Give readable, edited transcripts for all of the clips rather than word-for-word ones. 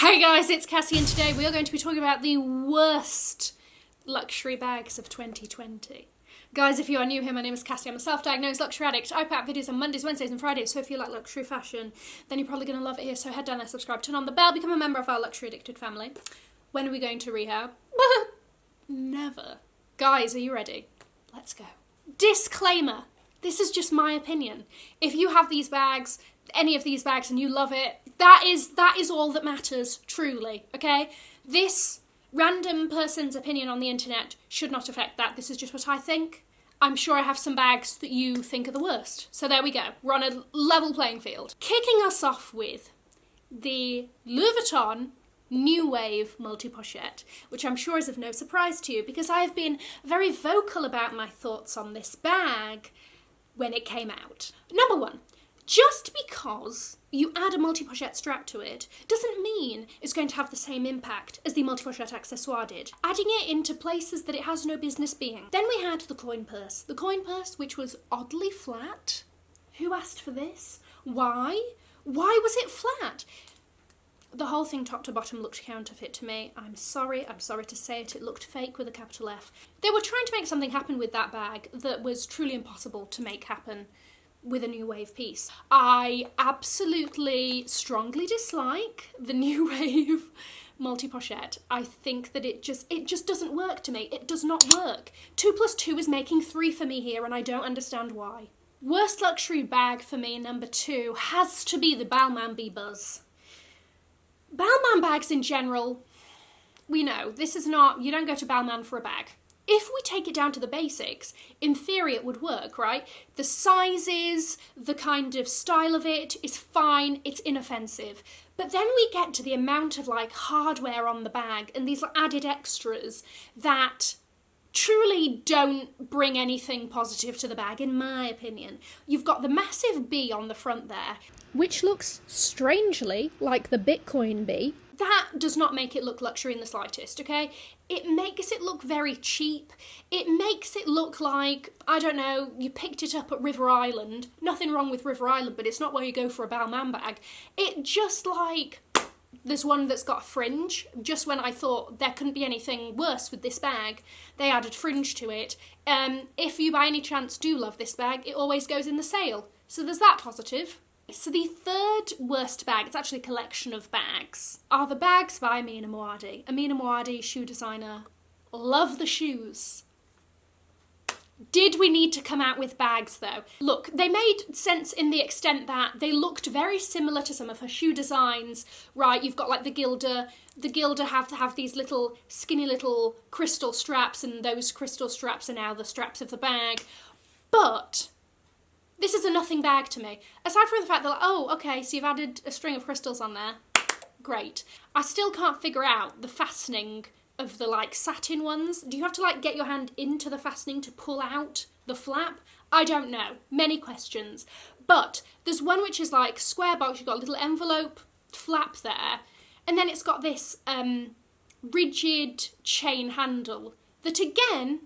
Hey guys, it's Cassie and today we are going to be talking about the worst luxury bags of 2020. Guys, if you are new here, my name is Cassie. I'm a self-diagnosed luxury addict. I put out videos on Mondays, Wednesdays and Fridays, so if you like luxury fashion, then you're probably going to love it here. So head down there, subscribe, turn on the bell, become a member of our luxury addicted family. When are we going to rehab? Never. Guys, are you ready? Let's go. Disclaimer. This is just my opinion. If you have these bags, any of these bags, and you love it, that is all that matters, truly, okay? This random person's opinion on the internet should not affect that. This is just what I think. I'm sure I have some bags that you think are the worst. So there we go. We're on a level playing field. Kicking us off with the Louis Vuitton New Wave multi-pochette, which I'm sure is of no surprise to you because I have been very vocal about my thoughts on this bag when it came out. Number one, just because you add a multi-pochette strap to it doesn't mean it's going to have the same impact as the multi-pochette accessoire did, adding it into places that it has no business being. Then we had the coin purse. The coin purse, which was oddly flat. Who asked for this? Why? Why was it flat? The whole thing top to bottom looked counterfeit to me. I'm sorry to say it looked fake with a capital F. They were trying to make something happen with that bag that was truly impossible to make happen with a New Wave piece. I absolutely strongly dislike the New Wave multi-pochette. I think that it just doesn't work to me. It does not work. 2 + 2 is making 3 for me here and I don't understand why. Worst luxury bag for me, number 2, has to be the Balmain Buzz. Balmain bags in general, we know, this is not, you don't go to Balmain for a bag. If we take it down to the basics, in theory it would work, right? The sizes, the kind of style of it is fine, it's inoffensive. But then we get to the amount of like hardware on the bag and these added extras that truly don't bring anything positive to the bag, in my opinion. You've got the massive bee on the front there, which looks strangely like the Bitcoin bee. That does not make it look luxury in the slightest, okay? It makes it look very cheap. It makes it look like, I don't know, you picked it up at River Island. Nothing wrong with River Island, but it's not where you go for a Balmain bag. It just like, there's one that's got a fringe. Just when I thought there couldn't be anything worse with this bag, they added fringe to it. If you by any chance do love this bag, it always goes in the sale. So there's that positive. So the third worst bag, it's actually a collection of bags, are the bags by Amina Muaddi. Amina Muaddi, shoe designer. Love the shoes. Did we need to come out with bags though? Look, they made sense in the extent that they looked very similar to some of her shoe designs, right? You've got like the Gilder. The Gilder have these little skinny little crystal straps, and those crystal straps are now the straps of the bag. But this is a nothing bag to me. Aside from the fact that, like, oh, okay, so you've added a string of crystals on there. Great. I still can't figure out the fastening of the, like, satin ones. Do you have to, like, get your hand into the fastening to pull out the flap? I don't know. Many questions. But there's one which is, like, square box. You've got a little envelope flap there. And then it's got this rigid chain handle that, again,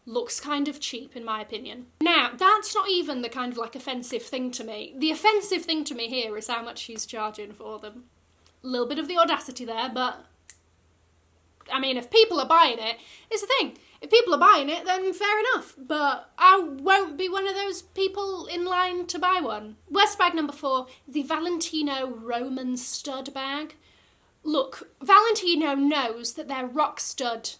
looks kind of cheap in my opinion. Now, that's not even the kind of like offensive thing to me. The offensive thing to me here is how much she's charging for them. A little bit of the audacity there, but I mean, if people are buying it, it's the thing. If people are buying it, then fair enough. But I won't be one of those people in line to buy one. Worst bag number 4, the Valentino Roman stud bag. Look, Valentino knows that their rock stud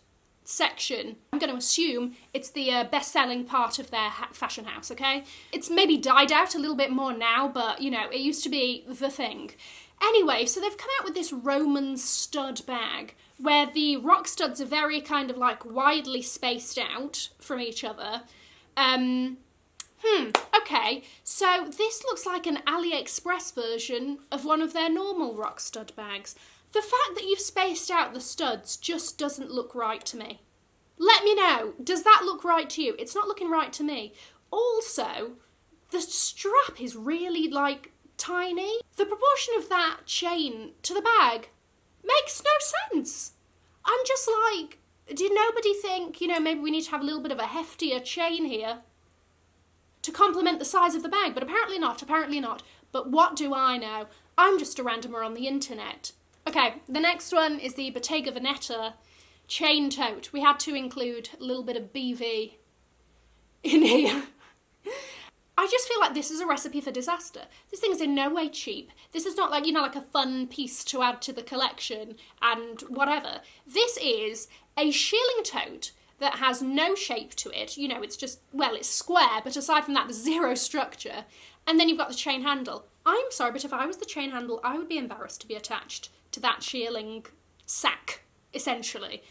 section, I'm going to assume it's the best-selling part of their fashion house, okay? It's maybe died out a little bit more now, but, you know, it used to be the thing. Anyway, so they've come out with this Roman stud bag where the rock studs are very kind of like widely spaced out from each other. Okay, so this looks like an AliExpress version of one of their normal rock stud bags. The fact that you've spaced out the studs just doesn't look right to me. Let me know, does that look right to you? It's not looking right to me. Also, the strap is really, like, tiny. The proportion of that chain to the bag makes no sense. I'm just like, did nobody think, you know, maybe we need to have a little bit of a heftier chain here to complement the size of the bag? But apparently not, apparently not. But what do I know? I'm just a randomer on the internet. Okay, the next one is the Bottega Veneta chain tote. We had to include a little bit of BV in here. I just feel like this is a recipe for disaster. This thing is in no way cheap. This is not like, you know, like a fun piece to add to the collection and whatever. This is a shearling tote that has no shape to it. You know, it's just, well, it's square, but aside from that, there's zero structure. And then you've got the chain handle. I'm sorry, but if I was the chain handle, I would be embarrassed to be attached to that shearling sack, essentially.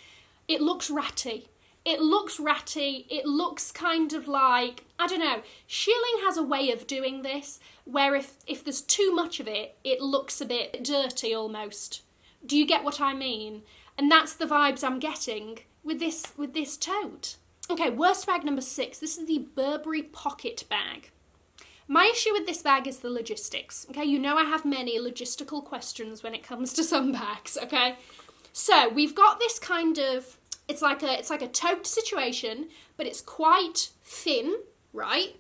It looks ratty. It looks ratty. It looks kind of like, I don't know, shearling has a way of doing this where if there's too much of it, it looks a bit dirty almost. Do you get what I mean? And that's the vibes I'm getting with this tote. Okay, worst bag number 6. This is the Burberry pocket bag. My issue with this bag is the logistics, okay? You know I have many logistical questions when it comes to some bags, okay? So we've got this kind of, it's like a tote situation, but it's quite thin, right?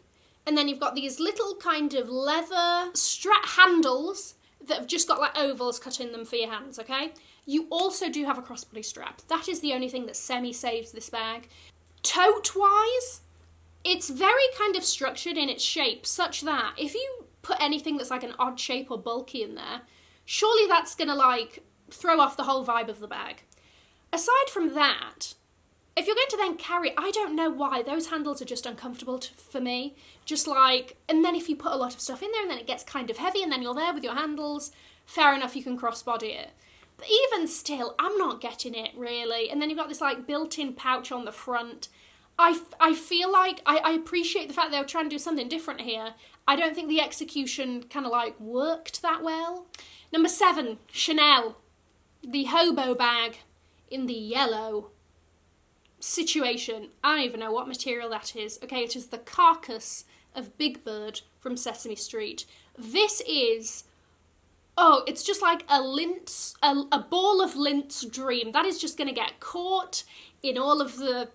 And then you've got these little kind of leather strap handles that have just got like ovals cut in them for your hands, okay? You also do have a crossbody strap. That is the only thing that semi-saves this bag. Tote-wise, it's very kind of structured in its shape, such that if you put anything that's like an odd shape or bulky in there, surely that's gonna like throw off the whole vibe of the bag. Aside from that, if you're going to then carry, I don't know why, those handles are just uncomfortable for me. Just like, and then if you put a lot of stuff in there and then it gets kind of heavy and then you're there with your handles, fair enough, you can crossbody it. But even still, I'm not getting it really. And then you've got this like built-in pouch on the front. I feel like, I appreciate the fact they were trying to do something different here. I don't think the execution kind of like worked that well. Number 7, Chanel. The Hobo Bag in the yellow situation. I don't even know what material that is. Okay, it is the carcass of Big Bird from Sesame Street. This is, oh, it's just like a ball of lint's dream. That is just going to get caught in all of the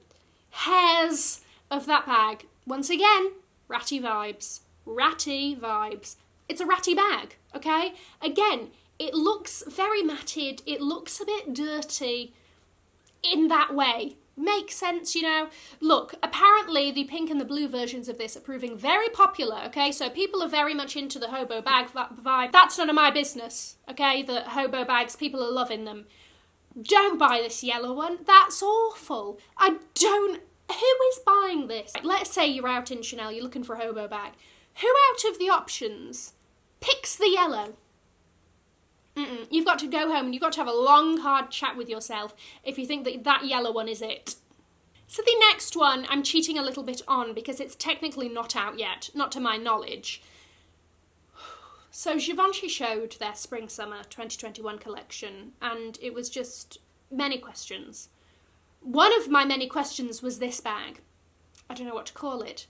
hairs of that bag. Once again, ratty vibes. Ratty vibes. It's a ratty bag, okay? Again, it looks very matted. It looks a bit dirty in that way. Makes sense, you know. Look, apparently the pink and the blue versions of this are proving very popular, okay? So people are very much into the Hobo Bag vibe. That's none of my business, okay? The Hobo Bags, people are loving them. Don't buy this yellow one. That's awful. Who is buying this? Let's say you're out in Chanel, you're looking for a Hobo Bag. Who out of the options picks the yellow? You've got to go home and you've got to have a long, hard chat with yourself if you think that that yellow one is it. So the next one I'm cheating a little bit on because it's technically not out yet, not to my knowledge. So Givenchy showed their Spring-Summer 2021 collection and it was just many questions. One of my many questions was this bag. I don't know what to call it.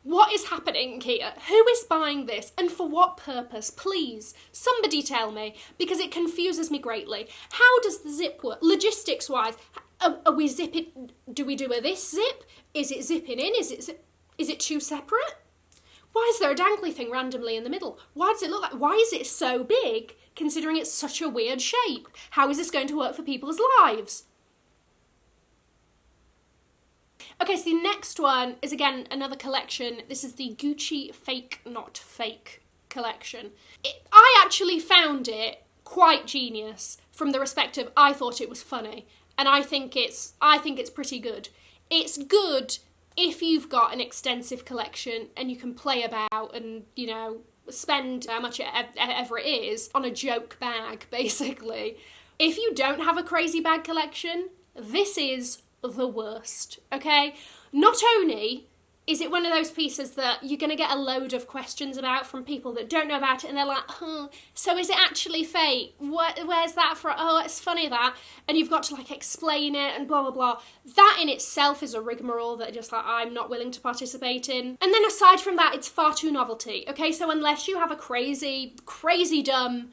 What is happening here? Who is buying this and for what purpose? Please, somebody tell me, because it confuses me greatly. How does the zip work? Logistics wise, are we zipping, do we do this zip? Is it zipping in? Is it two separate? Why is there a dangly thing randomly in the middle? Why does it look like, why is it so big considering it's such a weird shape? How is this going to work for people's lives? Okay, so the next one is, again, another collection. This is the Gucci Fake Not Fake collection. I actually found it quite genius from the respect of I thought it was funny, and I think it's pretty good. It's good if you've got an extensive collection and you can play about and, you know, spend how much ever it is on a joke bag, basically. If you don't have a crazy bag collection, this is the worst, okay? Not only is it one of those pieces that you're going to get a load of questions about from people that don't know about it and they're like, so is it actually fake? Where's that from? Oh, it's funny that. And you've got to like explain it and blah, blah, blah. That in itself is a rigmarole that just like I'm not willing to participate in. And then aside from that, it's far too novelty, okay? So unless you have a crazy, crazy dumb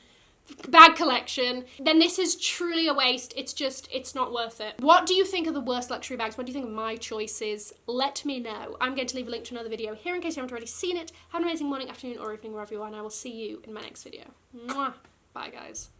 bag collection, then this is truly a waste. It's not worth it. What do you think are the worst luxury bags? What do you think of my choices? Let me know. I'm going to leave a link to another video here in case you haven't already seen it. Have an amazing morning, afternoon, or evening wherever you are, and I will see you in my next video. Mwah. Bye, guys.